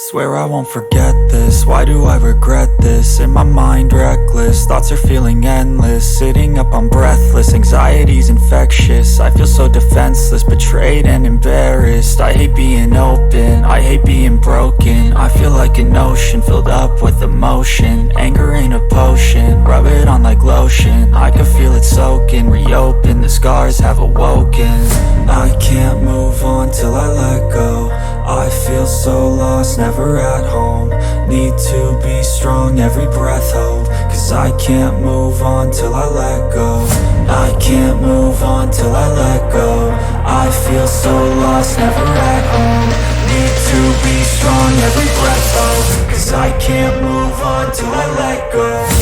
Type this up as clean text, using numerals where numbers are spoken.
Swear I won't forget this, why do I regret this? In my mind reckless, thoughts are feeling endless. Sitting up, I'm breathless, anxiety's infectious. I feel so defenseless, betrayed and embarrassed. I hate being open, I hate being broken. I feel like an ocean filled up with emotion. Anger ain't a potion, rub it on like lotion. I can feel it soaking, reopen, the scars have awoken. I can't move on till I let go. I feel so lost, never at home. Need to be strong, every breath hold. Cause I can't move on till I let go. I can't move on till I let go. I feel so lost, never at home. Need to be strong, every breath hold. Cause I can't move on till I let go.